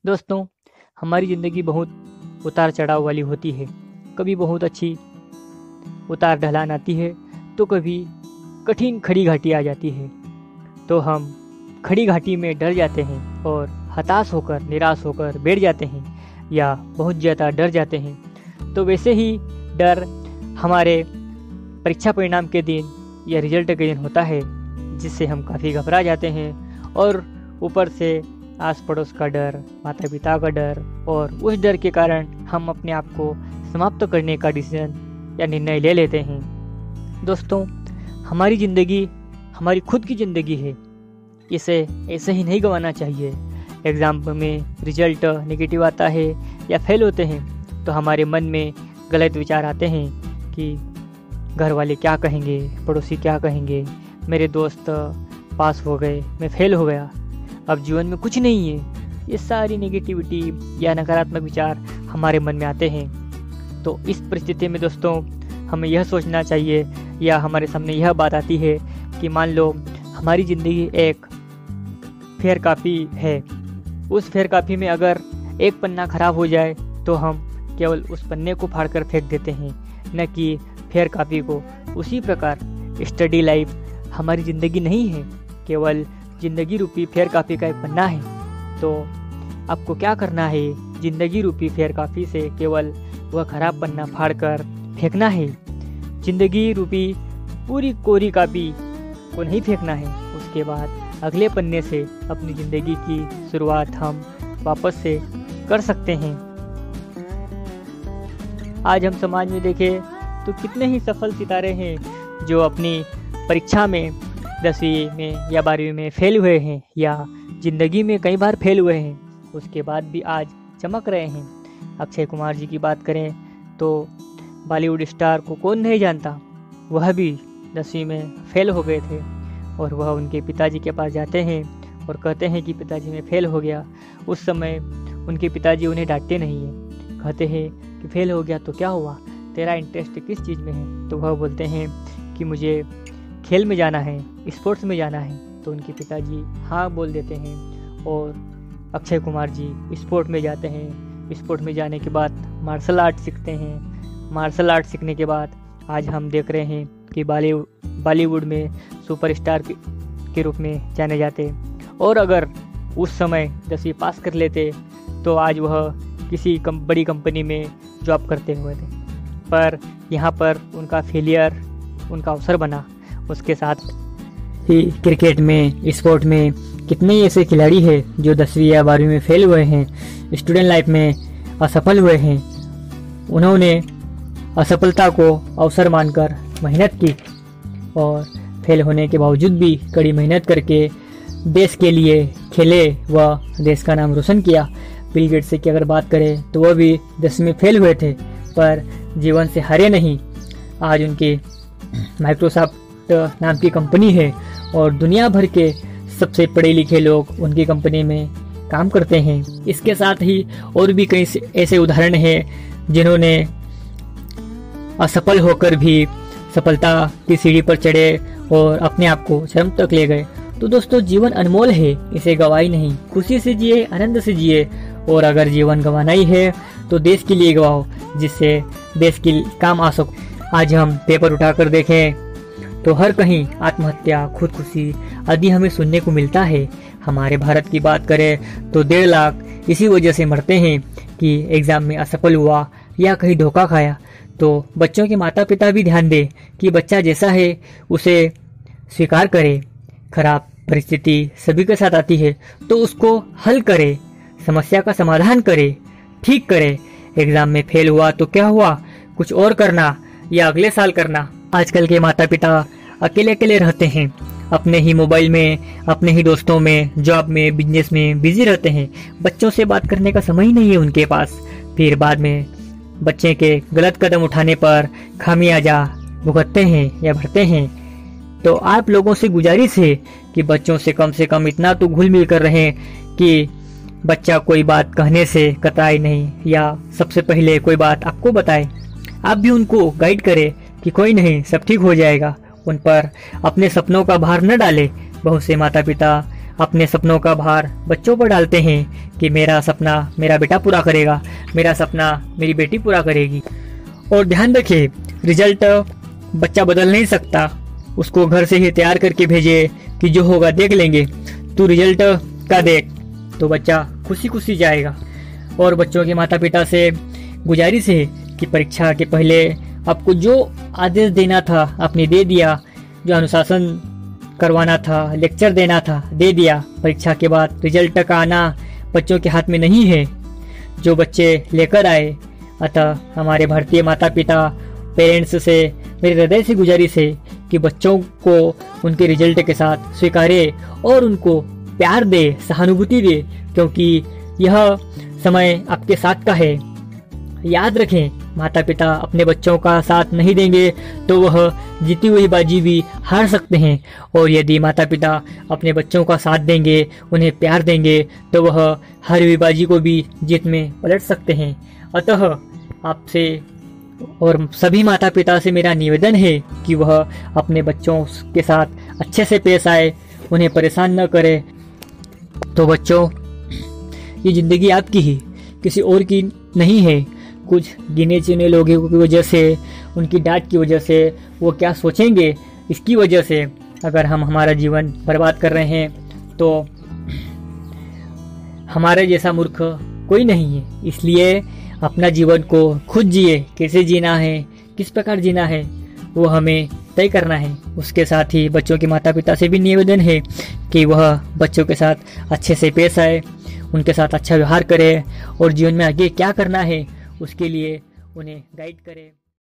दोस्तों, हमारी ज़िंदगी बहुत उतार चढ़ाव वाली होती है। कभी बहुत अच्छी उतार ढलान आती है तो कभी कठिन खड़ी घाटी आ जाती है। तो हम खड़ी घाटी में डर जाते हैं और हताश होकर निराश होकर बैठ जाते हैं या बहुत ज़्यादा डर जाते हैं। तो वैसे ही डर हमारे परीक्षा परिणाम के दिन या रिजल्ट के दिन होता है, जिससे हम काफ़ी घबरा जाते हैं और ऊपर से आस पड़ोस का डर, माता पिता का डर और उस डर के कारण हम अपने आप को समाप्त करने का डिसीजन या निर्णय ले लेते हैं। दोस्तों, हमारी ज़िंदगी हमारी खुद की ज़िंदगी है, इसे ऐसे ही नहीं गंवाना चाहिए। एग्ज़ाम में रिजल्ट नेगेटिव आता है या फेल होते हैं तो हमारे मन में गलत विचार आते हैं कि घर वाले क्या कहेंगे, पड़ोसी क्या कहेंगे, मेरे दोस्त पास हो गए, मैं फेल हो गया, अब जीवन में कुछ नहीं है। ये सारी नेगेटिविटी या नकारात्मक विचार हमारे मन में आते हैं। तो इस परिस्थिति में दोस्तों, हमें यह सोचना चाहिए या हमारे सामने यह बात आती है कि मान लो हमारी ज़िंदगी एक फेयर कापी है। उस फेयर कापी में अगर एक पन्ना खराब हो जाए तो हम केवल उस पन्ने को फाड़कर फेंक देते हैं, न कि फेयर कापी को। उसी प्रकार स्टडी लाइफ हमारी ज़िंदगी नहीं है, केवल ज़िंदगी रूपी फेयर कापी का एक पन्ना है। तो आपको क्या करना है, ज़िंदगी रूपी फेयर कापी से केवल वह खराब पन्ना फाड़कर फेंकना है। ज़िंदगी रूपी पूरी कोरी कापी को नहीं फेंकना है। उसके बाद अगले पन्ने से अपनी ज़िंदगी की शुरुआत हम वापस से कर सकते हैं। आज हम समाज में देखें तो कितने ही सफल सितारे हैं जो अपनी परीक्षा में 10वीं में या 12वीं में फेल हुए हैं या ज़िंदगी में कई बार फेल हुए हैं, उसके बाद भी आज चमक रहे हैं। अक्षय कुमार जी की बात करें तो बॉलीवुड स्टार को कौन नहीं जानता। वह भी 10वीं में फेल हो गए थे और वह उनके पिताजी के पास जाते हैं और कहते हैं कि पिताजी मैं फेल हो गया। उस समय उनके पिताजी उन्हें डांटते नहीं हैं, कहते हैं कि फेल हो गया तो क्या हुआ, तेरा इंटरेस्ट किस चीज़ में है। तो वह बोलते हैं कि मुझे खेल में जाना है, स्पोर्ट्स में जाना है। तो उनके पिताजी हाँ बोल देते हैं और अक्षय कुमार जी स्पोर्ट में जाते हैं। स्पोर्ट में जाने के बाद मार्शल आर्ट सीखते हैं। मार्शल आर्ट सीखने के बाद आज हम देख रहे हैं कि बॉलीवुड में सुपरस्टार के रूप में जाने जाते। और अगर उस समय 10वीं पास कर लेते तो आज वह किसी बड़ी कंपनी में जॉब करते हुए थे, पर यहाँ पर उनका फेलियर उनका अवसर बना। उसके साथ ही क्रिकेट में, स्पोर्ट में कितने ऐसे खिलाड़ी हैं जो 10वीं या 12वीं में फेल हुए हैं, स्टूडेंट लाइफ में असफल हुए हैं। उन्होंने असफलता को अवसर मानकर मेहनत की और फेल होने के बावजूद भी कड़ी मेहनत करके देश के लिए खेले व देश का नाम रोशन किया। बिल गेट्स की अगर बात करें तो वह भी 10वीं में फेल हुए थे पर जीवन से हारे नहीं। आज उनकी माइक्रोसॉफ्ट नाम की कंपनी है और दुनिया भर के सबसे पढ़े लिखे लोग उनकी कंपनी में काम करते हैं। इसके साथ ही और भी कई ऐसे उदाहरण हैं जिन्होंने असफल होकर भी सफलता की सीढ़ी पर चढ़े और अपने आप को चरम तक ले गए। तो दोस्तों, जीवन अनमोल है, इसे गवाई नहीं, खुशी से जिए, आनंद से जिए। और अगर जीवन गंवाना ही है तो देश के लिए गवाओ, जिससे देश के काम आ सको। आज हम पेपर उठाकर देखें तो हर कहीं आत्महत्या, खुदकुशी आदि हमें सुनने को मिलता है। हमारे भारत की बात करें तो 1.5 लाख इसी वजह से मरते हैं कि एग्ज़ाम में असफल हुआ या कहीं धोखा खाया। तो बच्चों के माता पिता भी ध्यान दें कि बच्चा जैसा है उसे स्वीकार करे। खराब परिस्थिति सभी के साथ आती है तो उसको हल करे, समस्या का समाधान करे, ठीक करे। एग्ज़ाम में फेल हुआ तो क्या हुआ, कुछ और करना या अगले साल करना। आजकल के माता पिता अकेले अकेले रहते हैं, अपने ही मोबाइल में, अपने ही दोस्तों में, जॉब में, बिजनेस में बिजी रहते हैं। बच्चों से बात करने का समय ही नहीं है उनके पास। फिर बाद में बच्चे के गलत कदम उठाने पर खामियाजा भुगतते हैं या भरते हैं। तो आप लोगों से गुजारिश है कि बच्चों से कम इतना तो घुल मिल कर रहें कि बच्चा कोई बात कहने से कतराए नहीं या सबसे पहले कोई बात आपको बताए। आप भी उनको गाइड करें कि कोई नहीं, सब ठीक हो जाएगा। उन पर अपने सपनों का भार न डालें। बहुत से माता पिता अपने सपनों का भार बच्चों पर डालते हैं कि मेरा सपना मेरा बेटा पूरा करेगा, मेरा सपना मेरी बेटी पूरा करेगी। और ध्यान रखें, रिजल्ट बच्चा बदल नहीं सकता, उसको घर से ही तैयार करके भेजे कि जो होगा देख लेंगे, तू रिजल्ट का देख, तो बच्चा खुशी खुशी जाएगा। और बच्चों के माता पिता से गुजारिश है कि परीक्षा के पहले आपको जो आदेश देना था आपने दे दिया, जो अनुशासन करवाना था, लेक्चर देना था, दे दिया। परीक्षा के बाद रिजल्ट का आना बच्चों के हाथ में नहीं है, जो बच्चे लेकर आए। अतः हमारे भारतीय माता पिता पेरेंट्स से मेरे हृदय से गुजारिश है कि बच्चों को उनके रिजल्ट के साथ स्वीकारे और उनको प्यार दे, सहानुभूति दे, क्योंकि यह समय आपके साथ का है। याद रखें, माता पिता अपने बच्चों का साथ नहीं देंगे तो वह जीती हुई बाजी भी हार सकते हैं, और यदि माता पिता अपने बच्चों का साथ देंगे, उन्हें प्यार देंगे, तो वह हारी हुई बाजी को भी जीत में पलट सकते हैं। अतः आपसे और सभी माता पिता से मेरा निवेदन है कि वह अपने बच्चों के साथ अच्छे से पेश आए, उन्हें परेशान न करे। तो बच्चों, ये ज़िंदगी आपकी ही, किसी और की नहीं है। कुछ गिने चुने लोगों की वजह से, उनकी डांट की वजह से, वो क्या सोचेंगे इसकी वजह से अगर हम हमारा जीवन बर्बाद कर रहे हैं तो हमारे जैसा मूर्ख कोई नहीं है। इसलिए अपना जीवन को खुद जिए, कैसे जीना है, किस प्रकार जीना है, वो हमें तय करना है। उसके साथ ही बच्चों के माता पिता से भी निवेदन है कि वह बच्चों के साथ अच्छे से पेश आए, उनके साथ अच्छा व्यवहार करे और जीवन में आगे क्या करना है उसके लिए उन्हें गाइड करे।